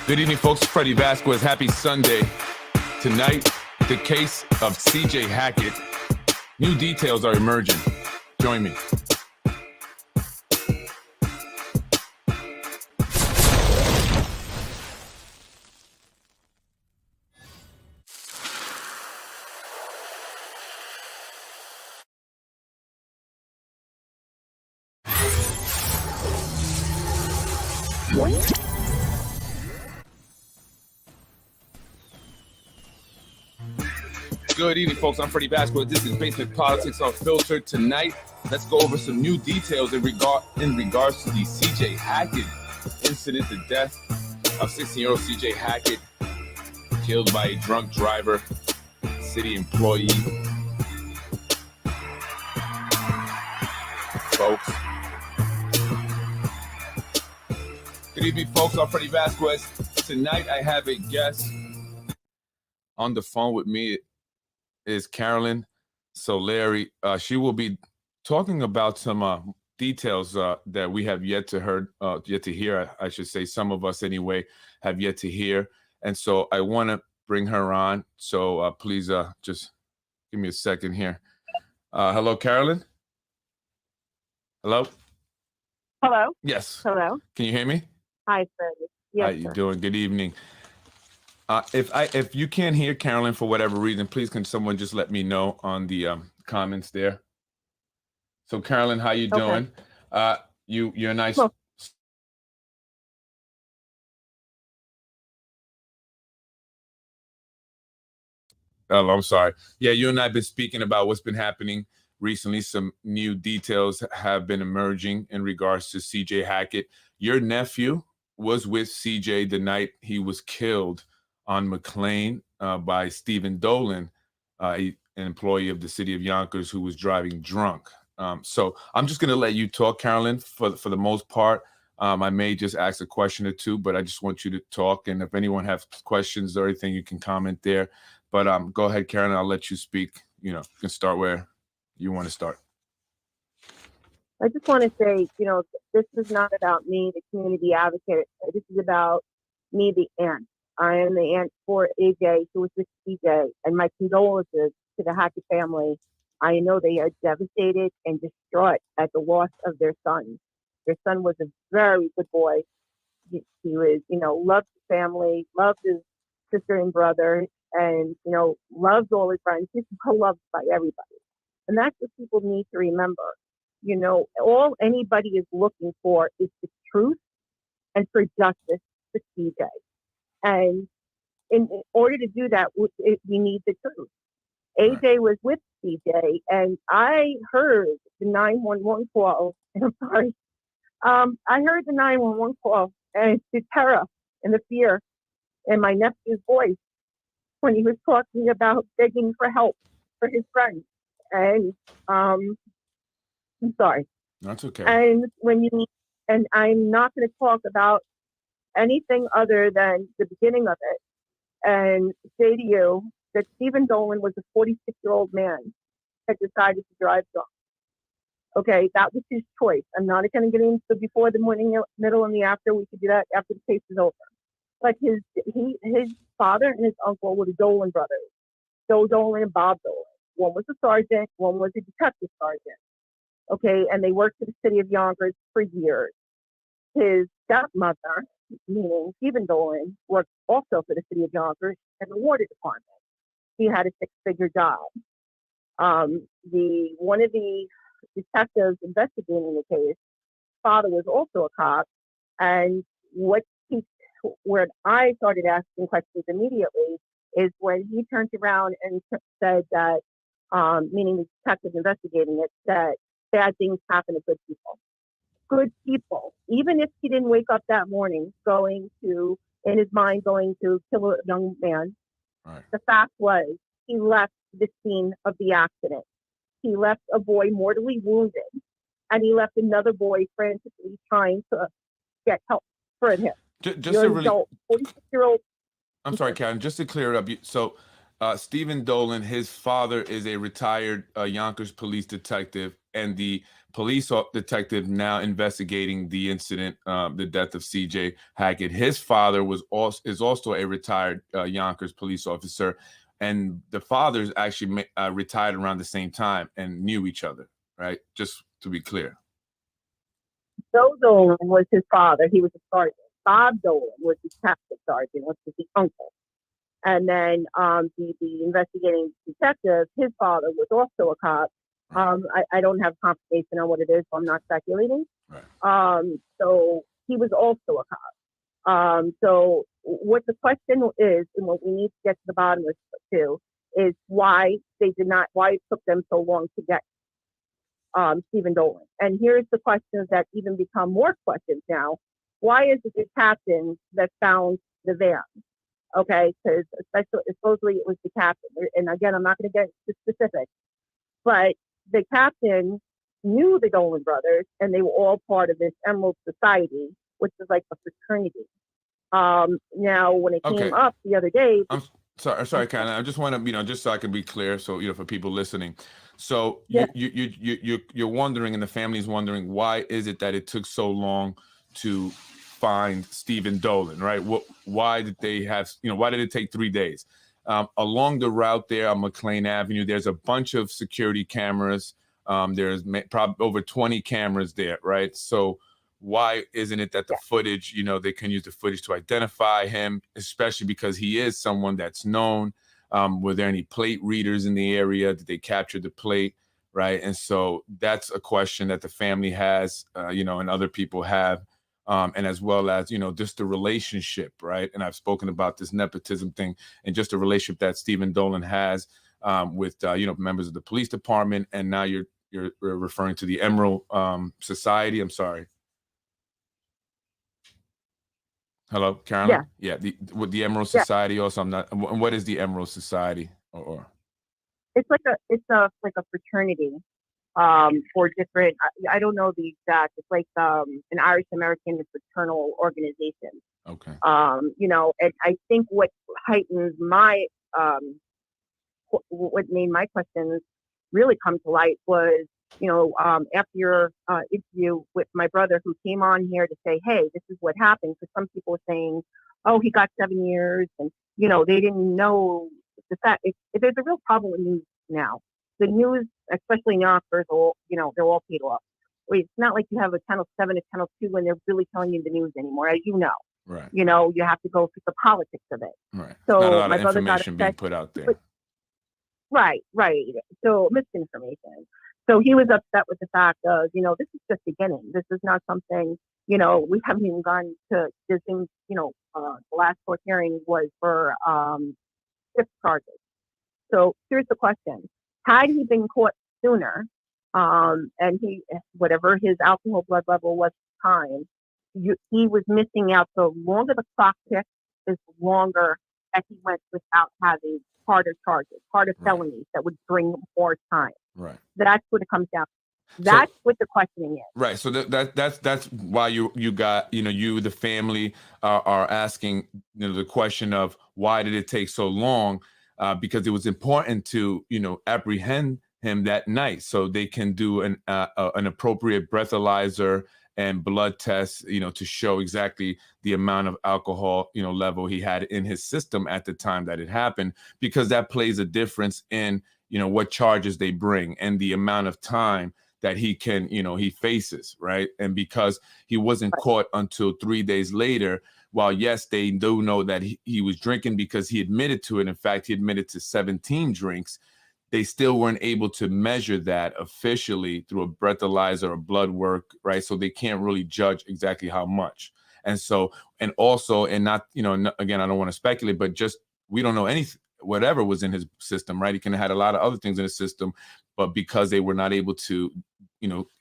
Good evening, folks. Freddie Vasquez. Happy Sunday. Tonight, the case of CJ Hackett. New details are emerging. Join me. Good evening, folks. I'm Freddie Vasquez. This is Basement Politics Unfiltered. Tonight, let's go over some new details in regards to the CJ Hackett incident, the death of 16-year-old CJ Hackett, killed by a drunk driver, city employee. Folks. Good evening, folks. I'm Freddie Vasquez. Tonight, I have a guest on the phone with me. Is Carolyn Solari. She will be talking about some details that we have yet to hear. I should say, some of us anyway have yet to hear, and so I want to bring her on. So please just give me a second here. Hello, Carolyn. Hello. Hello. Yes. Hello. Can you hear me? Hi, Freddie. Yes, How you doing? Good evening. If you can't hear Carolyn for whatever reason, please can someone just let me know on the comments there. So Carolyn, how you doing? You're nice. Well, Oh, I'm sorry. Yeah, you and I have been speaking about what's been happening recently. Some new details have been emerging in regards to CJ Hackett. Your nephew was with CJ the night he was killed on McLean by Stephan Dolan, an employee of the city of Yonkers who was driving drunk. So I'm just going to let you talk, Carolyn, for the most part. I may just ask a question or two, but I just want you to talk. And if anyone has questions or anything, you can comment there. But go ahead, Carolyn. I'll let you speak. You can start where you want to start. I just want to say, this is not about me, the community advocate. This is about me, the aunt. I am the aunt for AJ, who was with CJ, and my condolences to the Hackett family. I know they are devastated and distraught at the loss of their son. Their son was a very good boy. He was, loved his family, loved his sister and brother, and, loved all his friends. He's beloved by everybody. And that's what people need to remember. All anybody is looking for is the truth and for justice for CJ. And in order to do that, we need the truth. AJ was with CJ, and I heard the 911 call. And I'm sorry. I heard the 911 call and the terror and the fear in my nephew's voice when he was talking about begging for help for his friends. And I'm sorry. That's okay. And I'm not going to talk about anything other than the beginning of it and say to you that Stephan Dolan was a 46-year-old man that decided to drive drunk. Okay, that was his choice. I'm not going to get into the before, the morning, middle, and the after. We could do that after the case is over. But his father and his uncle were the Dolan brothers, Joe Dolan and Bob Dolan. One was a sergeant, one was a detective sergeant. Okay, and they worked for the city of Yonkers for years. His stepmother, meaning Stephan Dolan, worked also for the city of Yonkers and the water department. He had a six-figure job. One of the detectives investigating the case, father was also a cop, and where I started asking questions immediately is when he turned around and said that, meaning the detective investigating it, that bad things happen to good people. Good people, even if he didn't wake up that morning in his mind going to kill a young man. Right. The fact was he left the scene of the accident. He left a boy mortally wounded, and he left another boy frantically trying to get help for him. Just a really 46-year-old. I'm sorry, Karen. Just to clear it up, so Stephan Dolan, his father is a retired Yonkers police detective, and the police detective now investigating the incident, the death of CJ Hackett. His father is also a retired Yonkers police officer, and the fathers actually retired around the same time and knew each other, right? Just to be clear. Joe Dolan was his father. He was a sergeant. Bob Dolan was his captain sergeant, which was his uncle. And then the investigating detective, his father was also a cop. I don't have confirmation on what it is, so I'm not speculating. Right. So he was also a cop. So what the question is, and what we need to get to the bottom of too, is why it took them so long to get Stephen Dolan. And here's the questions that even become more questions now. Why is it the captain that found the van? Okay, because supposedly it was the captain. And again, I'm not going to get into specifics, but the captain knew the Dolan brothers, and they were all part of this Emerald Society, which is like a fraternity. Now, when it came up the other day, I'm sorry, Karen. I just want to, just so I can be clear, so for people listening. So yeah. you're wondering, and the family's wondering, why is it that it took so long to find Stephen Dolan, right? Why did they have, why did it take 3 days? Along the route there on McLean Avenue, there's a bunch of security cameras. There's probably over 20 cameras there, right? So why isn't it that the footage, they can use the footage to identify him, especially because he is someone that's known? Were there any plate readers in the area? Did they capture the plate, right? And so that's a question that the family has, and other people have. And as well as, just the relationship, right? And I've spoken about this nepotism thing and just the relationship that Stephen Dolan has with, members of the police department. And now you're referring to the Emerald Society. I'm sorry. Hello, Carolyn? Yeah. With the Emerald Society also, I'm not, what is the Emerald Society? Or It's like a fraternity. For different, I don't know the exact, it's like an Irish American fraternal organization. Okay. And I think what heightens what made my questions really come to light was, after your interview with my brother, who came on here to say, hey, this is what happened. Because some people were saying, oh, he got 7 years, and they didn't know the fact. If there's a real problem with news now, the news, especially Yonkers, they're all paid off. It's not like you have a Channel 7, a Channel 2, when they're really telling you the news anymore, as you know. Right. You have to go through the politics of it. Right. So not a lot my of brother information being put out there. Right. So misinformation. So he was upset with the fact of, this is just beginning. This is not something, we haven't even gone to this thing, the last court hearing was for 6 charges. So here's the question. Had he been caught sooner, and whatever his alcohol blood level was at the time, he was missing out. The longer the clock ticked, is longer that he went without having harder charges, harder felonies that would bring more time. Right. That's what it comes down to. That's what the questioning is. Right. So that's why you got, the family are asking, the question of why did it take so long? Because it was important to, apprehend him that night so they can do an appropriate breathalyzer and blood tests, to show exactly the amount of alcohol, level he had in his system at the time that it happened, because that plays a difference in, what charges they bring and the amount of time that he can, he faces, right? And because he wasn't caught until 3 days later, while yes, they do know that he was drinking because he admitted to it. In fact, he admitted to 17 drinks. They still weren't able to measure that officially through a breathalyzer or blood work, right? So they can't really judge exactly how much. And so, and also, and not, again, I don't want to speculate, but just, we don't know anything, whatever was in his system, right? He can have had a lot of other things in his system, but because they were not able to,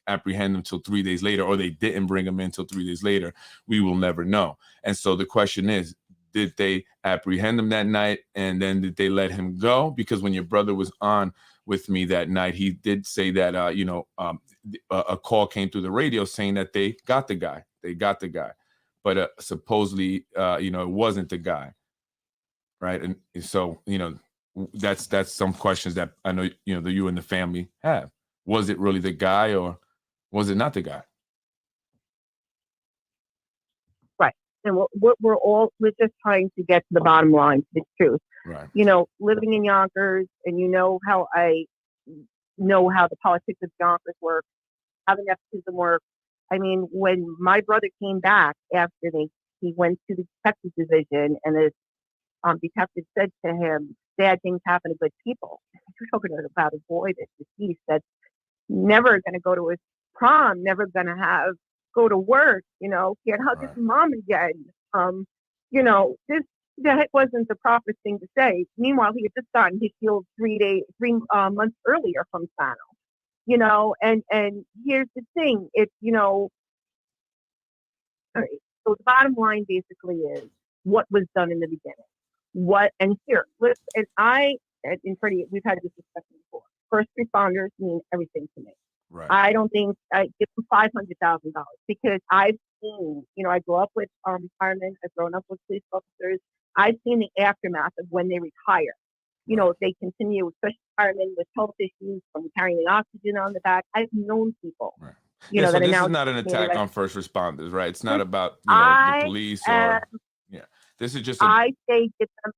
apprehend him until 3 days later, or they didn't bring him in until 3 days later, we will never know. And so the question is, did they apprehend him that night? And then did they let him go? Because when your brother was on with me that night, he did say that, a call came through the radio saying that they got the guy. But supposedly, it wasn't the guy. Right. And so, that's some questions that I know, you and the family have. Was it really the guy, or was it not the guy? Right. And we're just trying to get to the bottom line, to the truth. Right. Living in Yonkers, and how I know how the politics of Yonkers work, how the nepotism works. I mean, when my brother came back after he went to the detective division, and the detective said to him, "Bad things happen to good people." You're talking about a boy that's deceased, that's never going to go to his prom, never going to go to work, can't hug his mom again. This that wasn't the proper thing to say. Meanwhile, he had just gotten his healed 3 months earlier from Sano, and here's the thing. It's, all right, so the bottom line basically is what was done in the beginning. And here, we've had this discussion before. First responders mean everything to me. Right. I don't think I give them $500,000, because I've seen, I grew up with firemen, I've grown up with police officers. I've seen the aftermath of when they retire. They continue, especially firemen with health issues from carrying the oxygen on the back. I've known people. Right. So that this now is not an attack on first responders, right? It's not about the police This is just I say get them.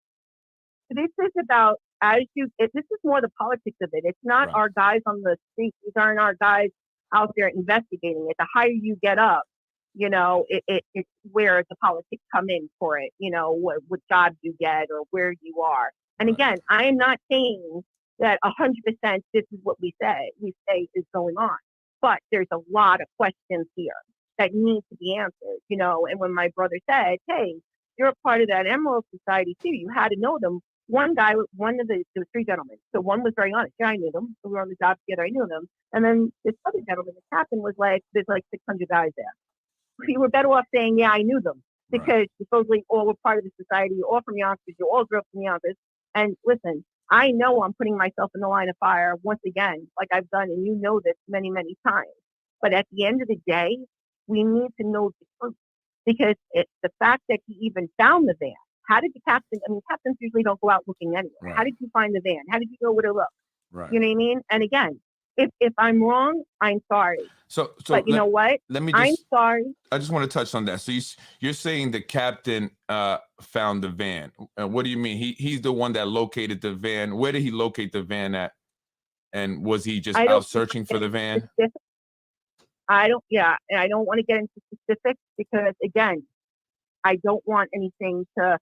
This is about attitude. This is more the politics of it. It's not our guys on the street. These aren't our guys out there investigating it. The higher you get up, it's where the politics come in for it. What jobs you get or where you are. And again, I am not saying that 100% this is what we say is going on, but there's a lot of questions here that need to be answered. And when my brother said, "Hey, you're a part of that Emerald Society too, you had to know them." There was 3 gentlemen. So one was very honest. Yeah, I knew them. So we were on the job together. I knew them. And then this other gentleman, the captain, was like, "There's like 600 guys there." You were better off saying, "Yeah, I knew them," because supposedly all were part of the society. You're all from Yonkers. You all grew up from Yonkers. And listen, I know I'm putting myself in the line of fire once again, like I've done, and you know this many, many times. But at the end of the day, we need to know the truth, because it's the fact that he even found the van. How did the captain? I mean, captains usually don't go out looking anywhere. Right. How did you find the van? How did you know where to look? Right. You know what I mean? And again, if I'm wrong, I'm sorry. But you know what? I'm sorry. I just want to touch on that. So you're saying the captain found the van. What do you mean? He's the one that located the van. Where did he locate the van at? And was he just out searching for the van? I don't want to get into specifics, because again, I don't want anything to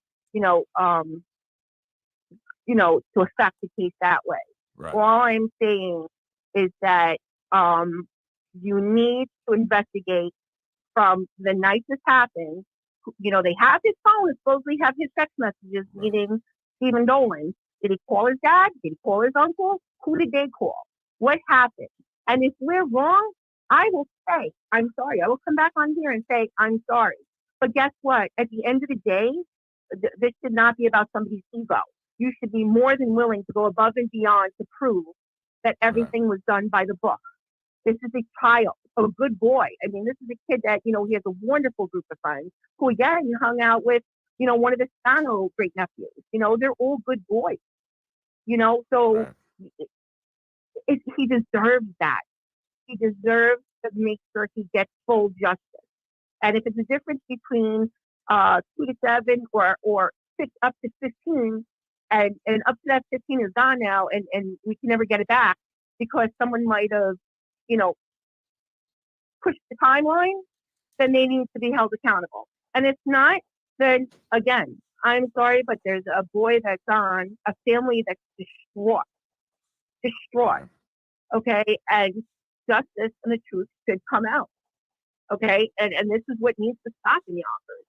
to affect the case that way. Right. All I'm saying is that you need to investigate from the night this happened. They have his phone, supposedly have his text messages meeting Stephen Dolan. Did he call his dad? Did he call his uncle? Who did they call? What happened? And if we're wrong, I will say, I'm sorry. I will come back on here and say, I'm sorry. But guess what? At the end of the day, this should not be about somebody's ego. You should be more than willing to go above and beyond to prove that everything was done by the book. This is a child, a good boy. I mean, this is a kid that, he has a wonderful group of friends who, again, hung out with, one of the Stano great nephews. They're all good boys. So he deserves that. He deserves to make sure he gets full justice. And if it's a difference between 2 to 7 or 6 up to 15, and up to that 15 is gone now, and we can never get it back because someone might have, pushed the timeline, then they need to be held accountable. And if not, then again, I'm sorry, but there's a boy that's on, a family that's distraught. Okay, and justice and the truth should come out. Okay, and this is what needs to stop in Yonkers.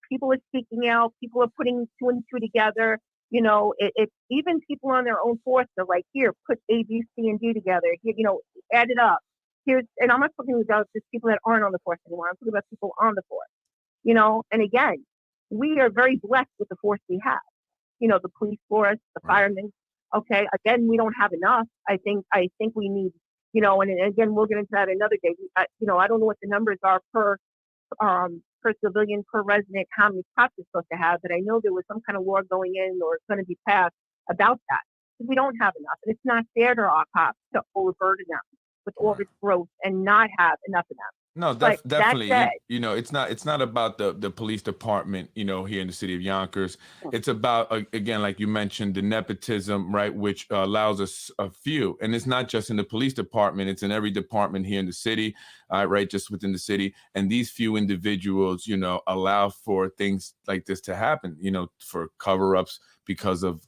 People are speaking out. People are putting 2 and 2 together. It's even people on their own force are like, here, put A, B, C, and D together. Add it up. And I'm not talking about just people that aren't on the force anymore. I'm talking about people on the force. And again, we are very blessed with the force we have. The police force, the firemen. Okay, again, we don't have enough. I think we need, and again, we'll get into that another day. I don't know what the numbers are per civilian, per resident, how many cops are supposed to have, but I know there was some kind of law going in or going to be passed about that. We don't have enough. And it's not fair to our cops to overburden them with all this growth and not have enough of them. No, But that definitely. said, It's not about the police department, here in the city of Yonkers. It's about, again, like you mentioned, the nepotism, right, which allows us a few. And it's not just in the police department; it's in every department here in the city, right, just within the city. And these few individuals, allow for things like this to happen, for cover-ups because of,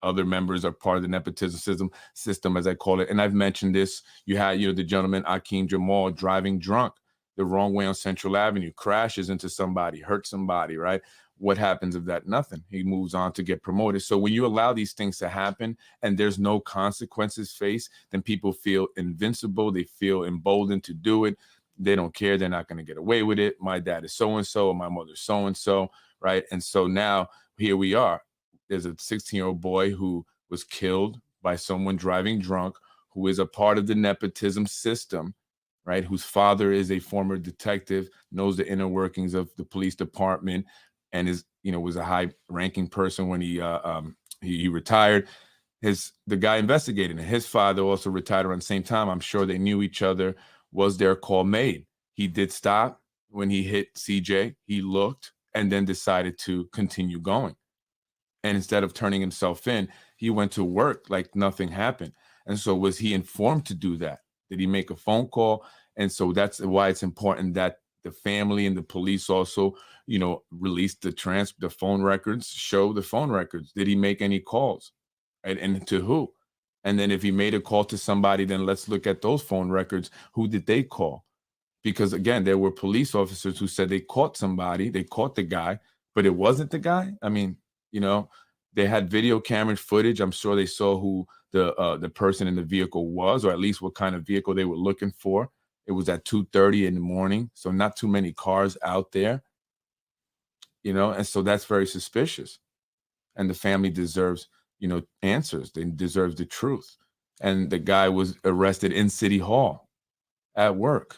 other members are part of the nepotism system, as I call it. And I've mentioned this. You had, the gentleman Akeem Jamal driving drunk the wrong way on Central Avenue, crashes into somebody, hurts somebody, right? What happens of that? Nothing. He moves on to get promoted. So when you allow these things to happen and there's no consequences faced, then people feel invincible. They feel emboldened to do it. They don't care. They're not going to get away with it. My dad is so-and-so, or my mother's so-and-so, right? And so now here we are. There's a 16-year-old boy who was killed by someone driving drunk, who is a part of the nepotism system, right? Whose father is a former detective, knows the inner workings of the police department, and was a high-ranking person when he retired. The guy investigating it, his father also retired around the same time. I'm sure they knew each other. Was there a call made? He did stop when he hit CJ. He looked and then decided to continue going. And instead of turning himself in, he went to work like nothing happened. And so was he informed to do that? Did he make a phone call? And so that's why it's important that the family and the police also, release the phone records, show the phone records. Did he make any calls? Right? And to who? And then if he made a call to somebody, then let's look at those phone records. Who did they call? Because again, there were police officers who said they caught somebody, they caught the guy, but it wasn't the guy. I mean, they had video camera footage. I'm sure they saw who the person in the vehicle was, or at least what kind of vehicle they were looking for. It was at 2:30 in the morning, so not too many cars out there, and so that's very suspicious. And the family deserves, answers. They deserve the truth. And the guy was arrested in City Hall at work.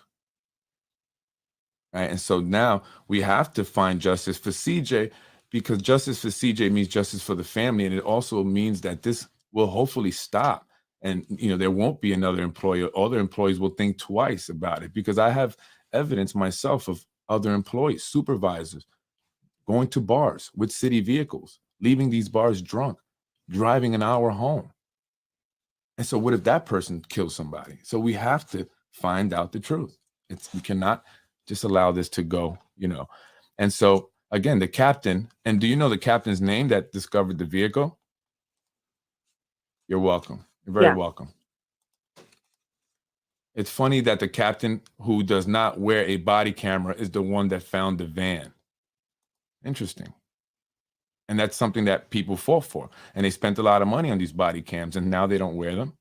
Right? And so now we have to find justice for CJ, because justice for CJ means justice for the family. And it also means that this will hopefully stop. And, there won't be another employer. Other employees will think twice about it, because I have evidence myself of other employees, supervisors, going to bars with city vehicles, leaving these bars drunk, driving an hour home. And so what if that person kills somebody? So we have to find out the truth. We cannot just allow this to go, And so again, the captain, and do you know the captain's name that discovered the vehicle? You're welcome. You're very welcome. It's funny that the captain, who does not wear a body camera, is the one that found the van. Interesting. And that's something that people fought for. And they spent a lot of money on these body cams, and now they don't wear them.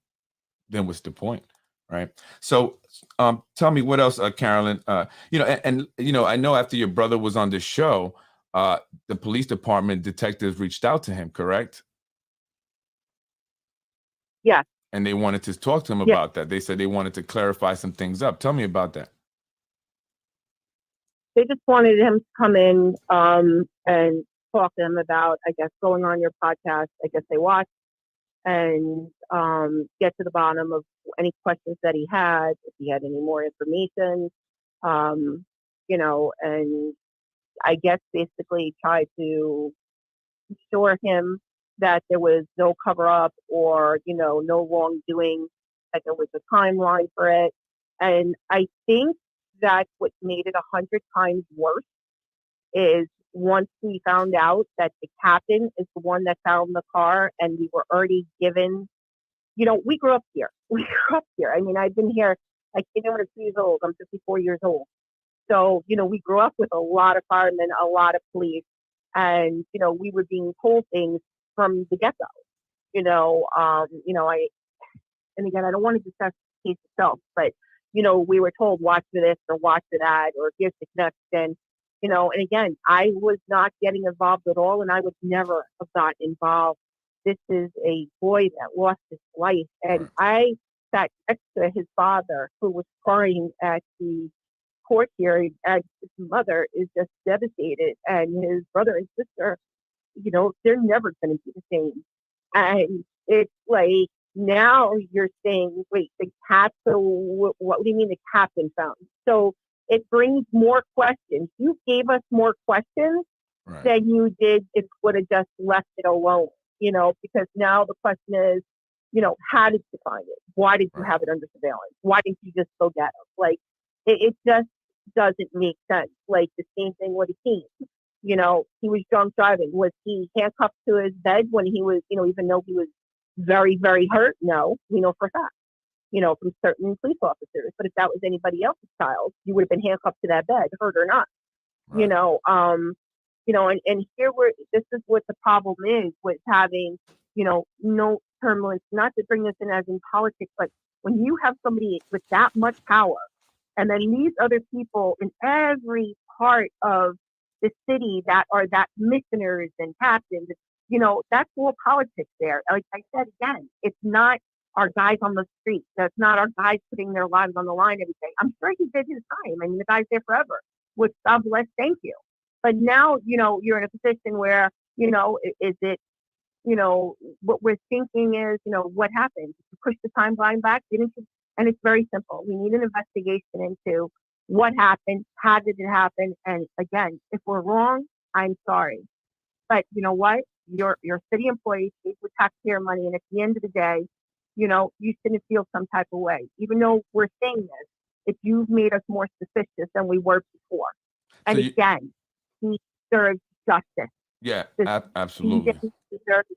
Then what's the point? Right. So tell me what else, Carolyn, I know after your brother was on the show, the police department detectives reached out to him, correct? Yeah. And they wanted to talk to him about that. They said they wanted to clarify some things up. Tell me about that. They just wanted him to come in and talk to him about, I guess, going on your podcast. I guess they watched, and get to the bottom of any questions that he had, if he had any more information, and I guess basically try to assure him that there was no cover up or, no wrongdoing, that there was a timeline for it. And I think that's what made it 100 times worse is once we found out that the captain is the one that found the car, and we were already given, we grew up here. We grew up here. I mean, I've been here, I came in when I was 2 years old. I'm 54 years old. So, we grew up with a lot of firemen, a lot of police, and, we were being told things from the get-go. And again, I don't want to discuss the case itself, but, we were told, watch for this or watch for that, or here's the connection, and again, I was not getting involved at all, and I would never have got involved. This is a boy that lost his life, and I sat next to his father, who was crying at the court hearing, and his mother is just devastated, and his brother and sister, they're never going to be the same. And it's like now you're saying, wait, the cat, so what do you mean the cat's been found? So it brings more questions. You gave us more questions Right. than you did if you would have just left it alone, because now the question is, how did you find it? Why did you Right. have it under surveillance? Why didn't you just go get him? Like, it just doesn't make sense. Like the same thing with Hakeem. He was drunk driving. Was he handcuffed to his bed when he was, even though he was very, very hurt? No, we know for a fact, from certain police officers. But if that was anybody else's child, you would have been handcuffed to that bed, hurt or not. Right. And here this is what the problem is with having, no turbulence, not to bring this in as in politics, but when you have somebody with that much power and then these other people in every part of the city that are that commissioners and captains, that's all politics there. Like I said again, it's not our guys on the street. That's not our guys putting their lives on the line every day. I'm sure he did his time. I mean, the guy's there forever. Which God bless, thank you. But now, you're in a position where, is it, what we're thinking is, what happened? You push the timeline back, didn't you? And it's very simple. We need an investigation into what happened, how did it happen? And again, if we're wrong, I'm sorry. But you know what? You're city employees paid with taxpayer money, and at the end of the day, you shouldn't feel some type of way. Even though we're saying this, if you've made us more suspicious than we were before. And So again, he deserves justice. Yeah, He absolutely. deserves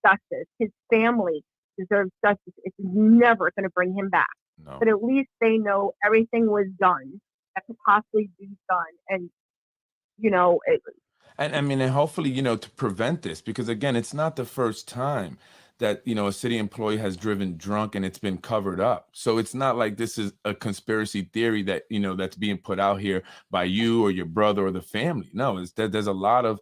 justice. His family deserves justice. It's never going to bring him back. No. But at least they know everything was done that could possibly be done. And, And I mean, and hopefully, to prevent this, because again, it's not the first time that, a city employee has driven drunk and it's been covered up. So it's not like this is a conspiracy theory that, that's being put out here by you or your brother or the family. No, it's that there's a lot of,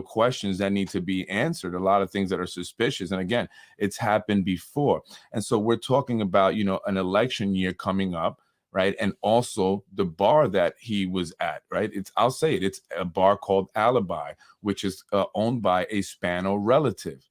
questions that need to be answered, a lot of things that are suspicious. And again, it's happened before. And so we're talking about, an election year coming up. Right. And also the bar that he was at. Right. I'll say it. It's a bar called Alibi, which is owned by a Spano relative.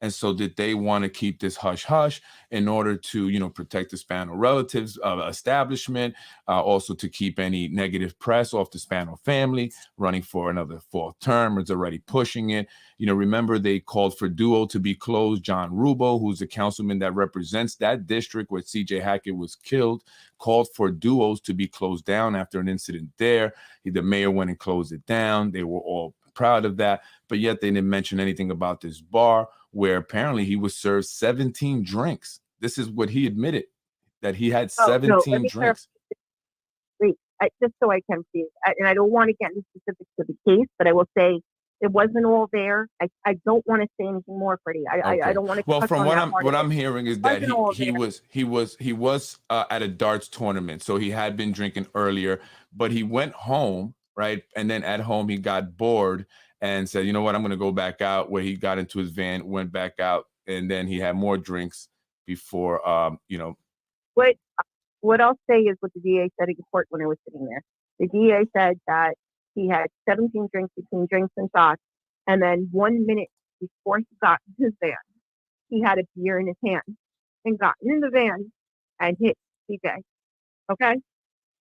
And so did they want to keep this hush hush in order to, protect the Spano relatives establishment, also to keep any negative press off the Spano family running for another fourth term? It's already pushing it. Remember they called for Duo to be closed. John Rubo, who's the councilman that represents that district where CJ Hackett was killed, called for Duos to be closed down after an incident there. The mayor went and closed it down. They were all proud of that, but yet they didn't mention anything about this bar where apparently he was served 17 drinks. This is what he admitted, that he had 17 drinks. Just so I can see it, and I don't want to get into specifics of the case, but I will say it wasn't all there. I don't want to say anything more, Freddie. I don't want to. Well, from what I'm hearing is that he was at a darts tournament, so he had been drinking earlier, but he went home. Right. And then at home, he got bored and said, you know what, I'm going to go back out, where he got into his van, went back out, and then he had more drinks before, What I'll say is what the DA said in court when I was sitting there. The DA said that he had 17 drinks between drinks and shots. And then 1 minute before he got in his van, he had a beer in his hand and got in the van and hit CJ. Okay.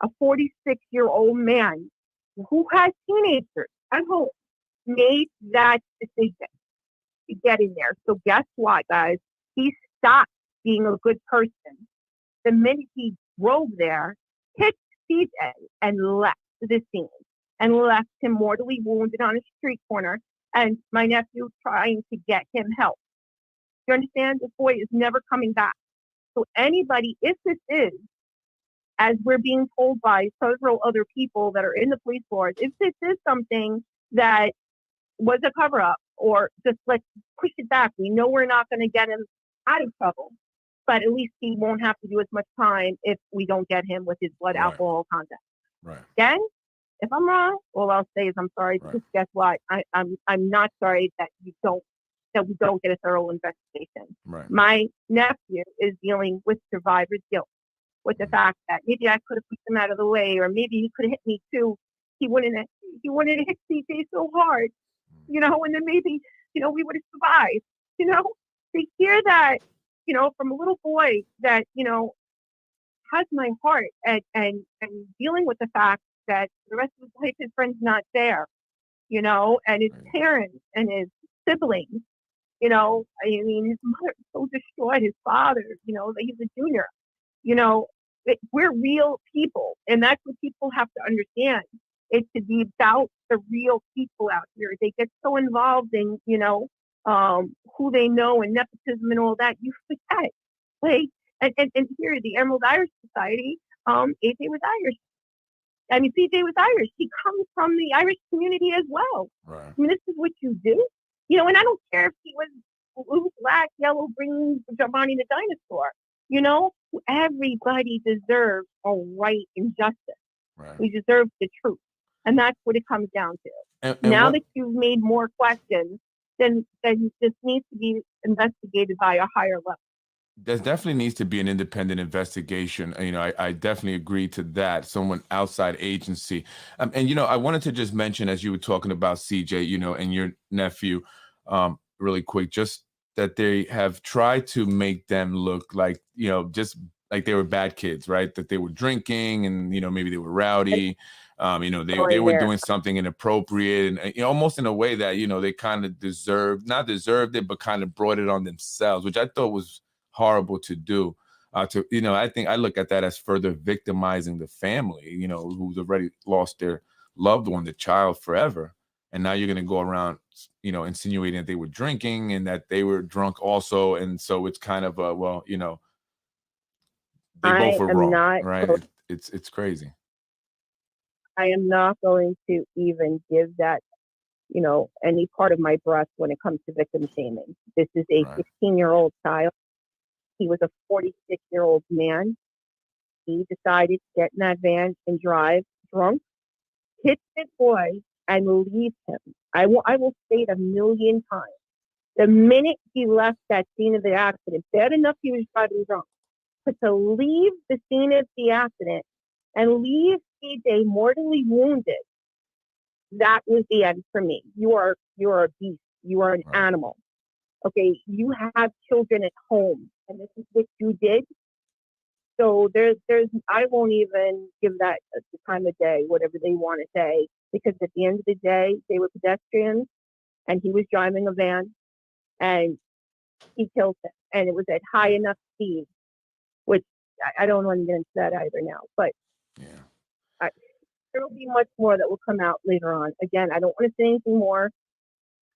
A 46-year-old man who has teenagers at home made that decision to get in there. So guess what, guys? He stopped being a good person the minute he drove there, hit CJ, and left the scene and left him mortally wounded on a street corner, and my nephew trying to get him help. You understand? This boy is never coming back. So anybody, if this is, as we're being told by several other people that are in the police force, if this is something that was a cover-up, or just let's push it back, we know we're not going to get him out of trouble, but at least he won't have to do as much time if we don't get him with his blood alcohol content. Right. Again, if I'm wrong, all I'll say is I'm sorry. Right. Just guess what? I'm not sorry that we don't get a thorough investigation. Right. My nephew is dealing with survivor's guilt, with the fact that maybe I could have pushed him out of the way, or maybe he could have hit me too. He wouldn't have hit CJ so hard, and then maybe, we would have survived, to hear that, from a little boy that, has my heart and dealing with the fact that the rest of his life his friend's not there, and his parents and his siblings, I mean, his mother so destroyed his father, that he's a junior, we're real people. And that's what people have to understand. It's to be about the real people out here. They get so involved in, who they know and nepotism and all that. You forget. Like, and here, the Emerald Irish Society, AJ was Irish. I mean, CJ was Irish. He comes from the Irish community as well. Right. I mean, this is what you do. And I don't care if he was blue, black, yellow, green, Giovanni the dinosaur. Everybody deserves a right and justice. Right. We deserve the truth. And that's what it comes down to. And now that you've made more questions, then this needs to be investigated by a higher level. There definitely needs to be an independent investigation. I definitely agree to that. Someone outside agency. And, I wanted to just mention, as you were talking about CJ, and your nephew, really quick, just that they have tried to make them look like, just like they were bad kids, right? That they were drinking and, maybe they were rowdy. They were doing something inappropriate and almost in a way that, they kind of not deserved it, but kind of brought it on themselves, which I thought was horrible to do. I think I look at that as further victimizing the family, who's already lost their loved one, the child, forever. And now you're going to go around, insinuating that they were drinking and that they were drunk also. And so it's kind of they both were wrong, right? It's crazy. I am not going to even give that, any part of my breath when it comes to victim shaming. This is a 16-year-old child. He was a 46-year-old man. He decided to get in that van and drive drunk, hit this boy, and leave him. I will say it a million times. The minute he left that scene of the accident, bad enough he was driving drunk, but to leave the scene of the accident and leave CJ mortally wounded, that was the end for me. You're a beast. You are an animal. Okay, you have children at home, and this is what you did. So I won't even give that the time of day, whatever they want to say, because at the end of the day, they were pedestrians, and he was driving a van, and he killed him, and it was at high enough speed, which I don't want to get into that either now, but there will be much more that will come out later on. Again, I don't want to say anything more.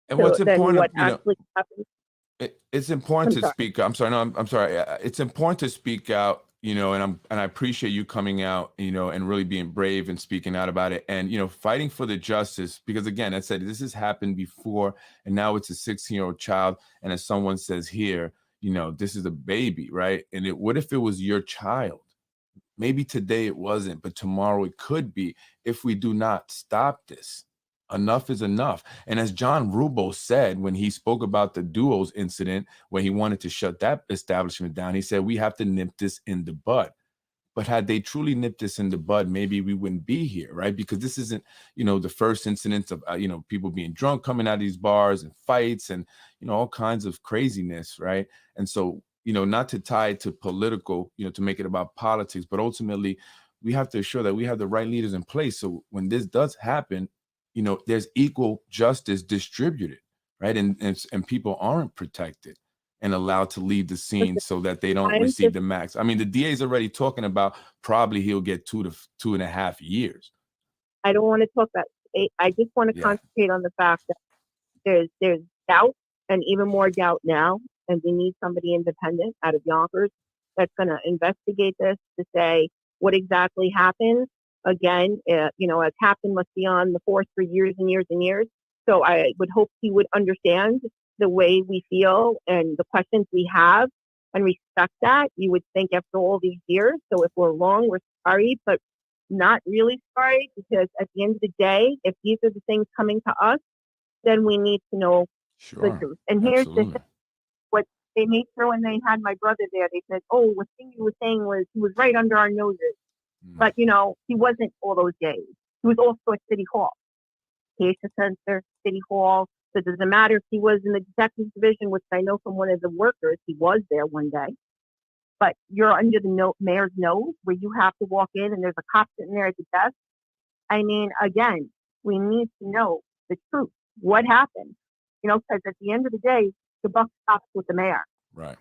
And what's important, what actually happened. It's important to speak. I'm sorry. No, I'm sorry. It's important to speak out, and I appreciate you coming out, and really being brave and speaking out about it and, fighting for the justice, because again, I said, this has happened before and now it's a 16-year-old child. And as someone says here, this is a baby, right? And what if it was your child? Maybe today it wasn't, but tomorrow it could be if we do not stop this. Enough is enough. And as John Rubo said when he spoke about the Duos incident, when he wanted to shut that establishment down, he said, we have to nip this in the bud. But had they truly nipped this in the bud, maybe we wouldn't be here, right? Because this isn't, the first incidents of, people being drunk, coming out of these bars and fights and, all kinds of craziness, right? And so, not to tie it to political, to make it about politics, but ultimately we have to ensure that we have the right leaders in place. So when this does happen, there's equal justice distributed, right? And people aren't protected and allowed to leave the scene so that they don't receive the max. I mean, the DA is already talking about probably he'll get 2 to 2.5 years. I don't want to talk about it. I just want to concentrate on the fact that there's doubt and even more doubt now. And we need somebody independent out of Yonkers that's going to investigate this to say what exactly happened. Again, a captain must be on the force for years and years and years. So I would hope he would understand the way we feel and the questions we have and respect that. You would think after all these years. So if we're wrong, we're sorry, but not really sorry, because at the end of the day, if these are the things coming to us, then we need to know the truth. And here's what they made sure when they had my brother there, they said, oh, what thing you were saying was he was right under our noses. But, he wasn't all those days. He was also at City Hall. Acacia Center, City Hall, So it doesn't matter if he was in the detective division, which I know from one of the workers, he was there one day. But you're under the mayor's nose where you have to walk in and there's a cop sitting there at the desk. I mean, again, we need to know the truth. What happened? Because at the end of the day, the buck stops with the mayor. Right.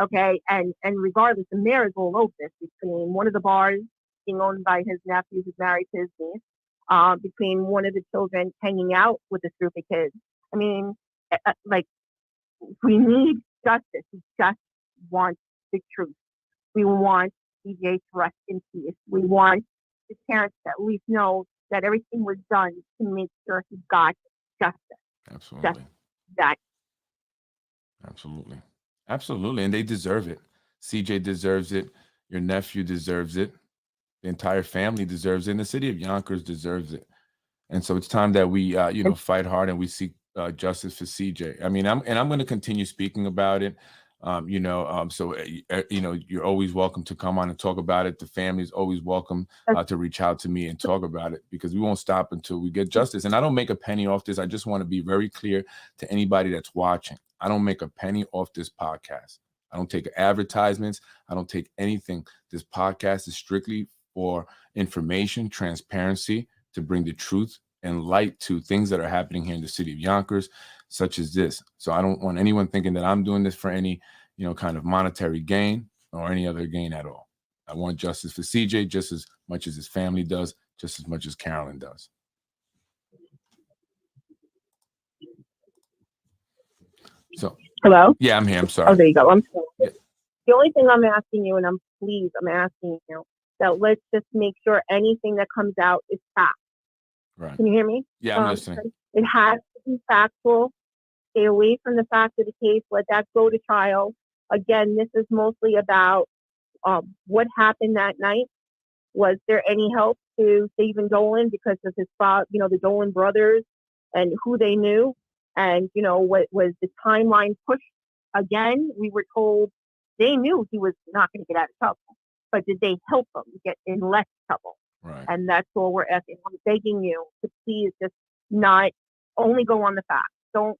Okay. And regardless, the mayor is all over this, between one of the bars being owned by his nephew who's married to his niece, between one of the children hanging out with this group of kids. I mean, like, we need justice. We just want the truth. We want CJ to rest in peace. We want the parents to at least know that everything was done to make sure he got justice. Absolutely. Just that. Absolutely. And they deserve it. CJ deserves it. Your nephew deserves it. The entire family deserves it. And the city of Yonkers deserves it. And so it's time that we, fight hard and we seek justice for CJ. I mean, I'm going to continue speaking about it. You're always welcome to come on and talk about it. The family is always welcome to reach out to me and talk about it, because we won't stop until we get justice. And I don't make a penny off this. I just want to be very clear to anybody that's watching. I don't make a penny off this podcast. I don't take advertisements. I don't take anything. This podcast is strictly for information, transparency, to bring the truth and light to things that are happening here in the city of Yonkers, such as this. So I don't want anyone thinking that I'm doing this for any, kind of monetary gain or any other gain at all. I want justice for CJ just as much as his family does, just as much as Carolyn does. So, hello? Yeah, I'm here. I'm sorry. Oh, there you go. I'm sorry. Yeah. The only thing I'm asking you, and I'm asking you, that let's just make sure anything that comes out is fact. Right. Can you hear me? Yeah, I'm listening. It has to be factual. Stay away from the fact of the case. Let that go to trial. Again, this is mostly about what happened that night. Was there any help to Stephan Dolan because of his father, the Dolan brothers and who they knew? And, what was the timeline pushed? Again, we were told they knew he was not going to get out of trouble, but did they help him get in less trouble? Right. And that's all we're asking. I'm begging you to please just not only go on the facts. Don't,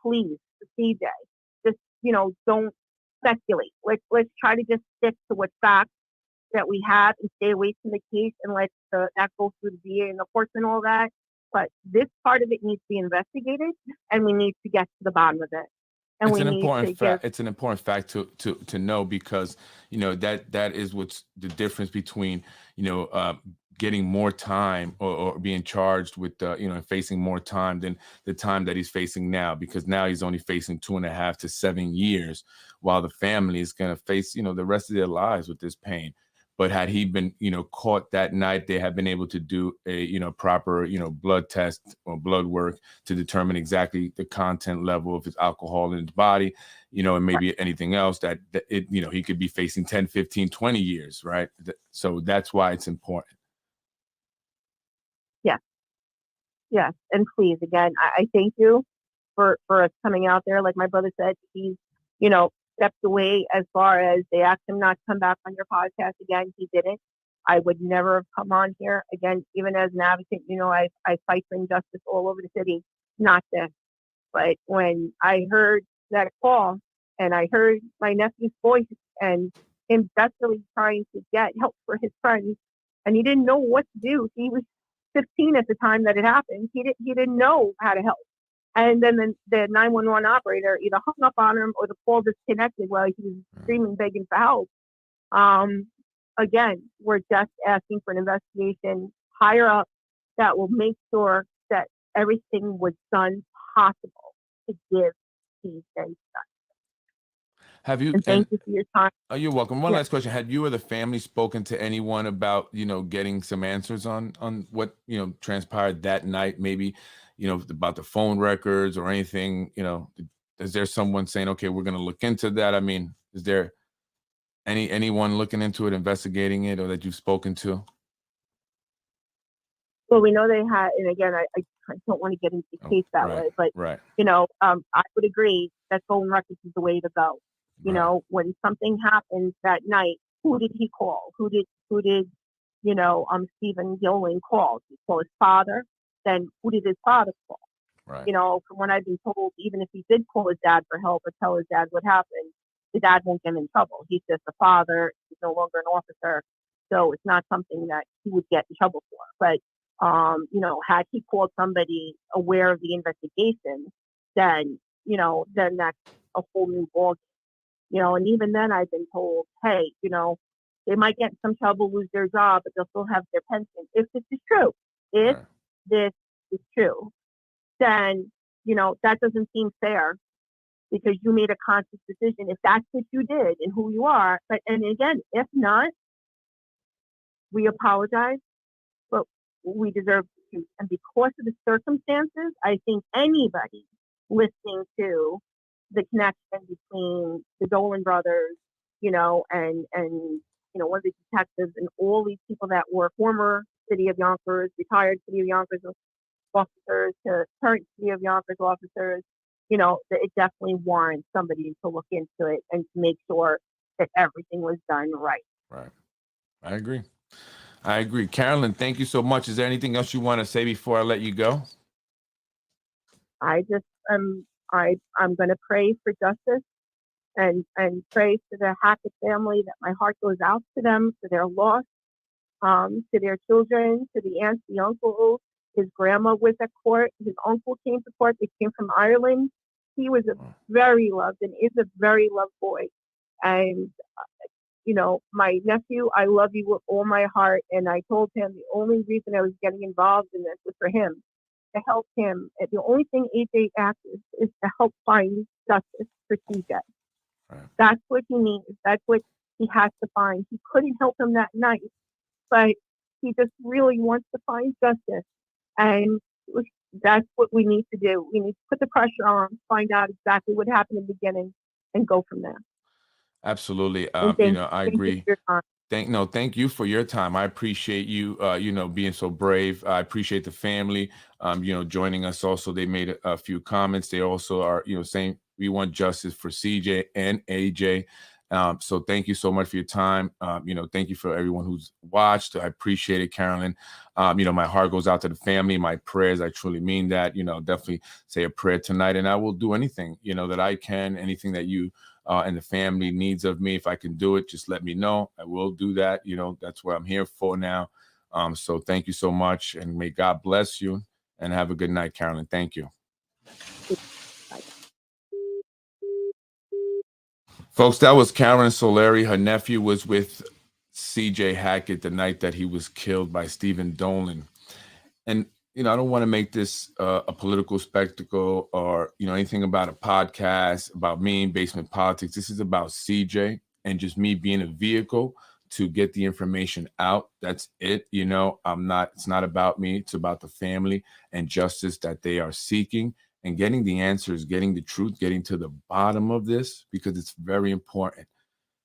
please, CJ, just, don't speculate. Let's try to just stick to what facts that we have and stay away from the case and let that go through the DA and the courts and all that. But this part of it needs to be investigated, and we need to get to the bottom of it. And it's an important fact. It's an important fact to know, because that is what's the difference between getting more time or being charged with facing more time than the time that he's facing now, because now he's only facing 2.5 to 7 years, while the family is going to face the rest of their lives with this pain. But had he been, caught that night, they have been able to do a, proper, blood test or blood work to determine exactly the content level of his alcohol in his body, and maybe anything else that he could be facing 10, 15, 20 years. Right. So that's why it's important. Yes. Yes. And please, again, I thank you for us coming out there. Like my brother said, he's, stepped away as far as they asked him not to come back on your podcast again. He didn't. I would never have come on here again, even as an advocate. I fight for injustice all over the city, not this. But when I heard that call and I heard my nephew's voice and him desperately trying to get help for his friends, and he didn't know what to do. He was 15 at the time that it happened. He didn't know how to help. And then the 911 operator either hung up on him or the call disconnected while he was screaming, begging for help. Again, we're just asking for an investigation higher up that will make sure that everything was done possible to give these things done. Have you? And thank you for your time. Oh, you're welcome. One last question: had you or the family spoken to anyone about getting some answers on what transpired that night? Maybe about the phone records or anything. Is there someone saying, okay, we're going to look into that? I mean, is there anyone looking into it, investigating it, or that you've spoken to? Well, we know they had, and again, I don't want to get into the case that way, but I would agree that phone records is the way to go. When something happens that night, who did he call? Who did Stephan Dolan call? Did he call his father? Then who did his father call? Right. You know, from what I've been told, even if he did call his dad for help or tell his dad what happened, the dad won't get him in trouble. He's just a father. He's no longer an officer. So it's not something that he would get in trouble for. But, you know, had he called somebody aware of the investigation, then, you know, then that's a whole new ballgame. You know, and even then I've been told, hey, you know, they might get in some trouble, lose their job, but they'll still have their pension. If this is true, if Right. this is true, then, you know, that doesn't seem fair because you made a conscious decision if that's what you did and who you are. But, and again, if not, we apologize, but we deserve to. And because of the circumstances, I think anybody listening to the connection between the Dolan brothers, you know, and you know, one of the detectives and all these people that were former City of Yonkers, retired City of Yonkers officers to current City of Yonkers officers, you know, it definitely warrants somebody to look into it and to make sure that everything was done right. Right. I agree. I agree. Carolyn, thank you so much. Is there anything else you want to say before I let you go? I just I'm going to pray for justice and pray for the Hackett family, that my heart goes out to them for their loss, to their children, to the aunts, the uncles. His grandma was at court. His uncle came to court. They came from Ireland. He was a very loved and is a very loved boy. And, you know, my nephew, I love you with all my heart. And I told him the only reason I was getting involved in this was for him, to help him. And the only thing AJ asks is to help find justice for CJ. Right. That's what he needs. That's what he has to find. He couldn't help him that night, but he just really wants to find justice. And that's what we need to do. We need to put the pressure on, find out exactly what happened in the beginning, and go from there. Absolutely. You know, I agree. Thank you for your time. I appreciate you, you know, being so brave. I appreciate the family, you know, joining us. Also, they made a few comments. They also are, you know, saying we want justice for CJ and AJ. So thank you so much for your time. You know, thank you for everyone who's watched. I appreciate it, Carolyn. You know, my heart goes out to the family, my prayers. I truly mean that. You know, definitely say a prayer tonight, and I will do anything, you know, that I can, anything that you and the family needs of me. If I can do it, just let me know. I will do that. You know, that's what I'm here for now. So thank you so much, and may God bless you, and have a good night, Carolyn. Thank you. Folks, that was Carolyn Solari. Her nephew was with CJ Hackett the night that he was killed by Stephen Dolan. And, you know, I don't want to make this a political spectacle or, you know, anything about a podcast about me in basement politics. This is about CJ and just me being a vehicle to get the information out. That's it. You know, it's not about me. It's about the family and justice that they are seeking, and getting the answers, getting the truth, getting to the bottom of this, because it's very important.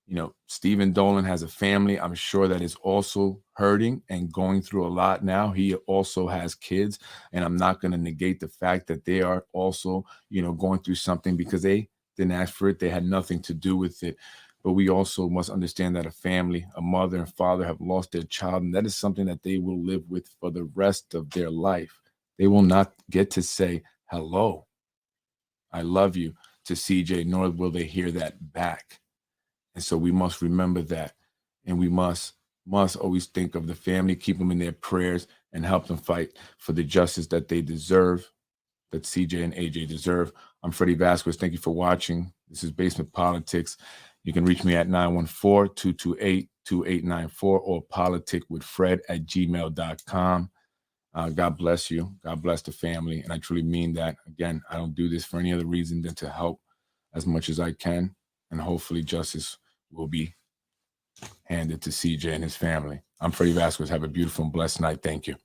You know, Stephen Dolan has a family, I'm sure, that is also hurting and going through a lot now. He also has kids, and I'm not going to negate the fact that they are also, you know, going through something, because they didn't ask for it. They had nothing to do with it. But we also must understand that a family, a mother and father, have lost their child, and that is something that they will live with for the rest of their life. They will not get to say, hello, I love you, to CJ, nor will they hear that back. And so we must remember that. And we must always think of the family, keep them in their prayers, and help them fight for the justice that they deserve, that CJ and AJ deserve. I'm Freddie Vasquez. Thank you for watching. This is Basement Politics. You can reach me at 914-228-2894 or politicwithfred@gmail.com. God bless you. God bless the family. And I truly mean that. Again, I don't do this for any other reason than to help as much as I can. And hopefully justice will be handed to CJ and his family. I'm Freddie Vasquez. Have a beautiful and blessed night. Thank you.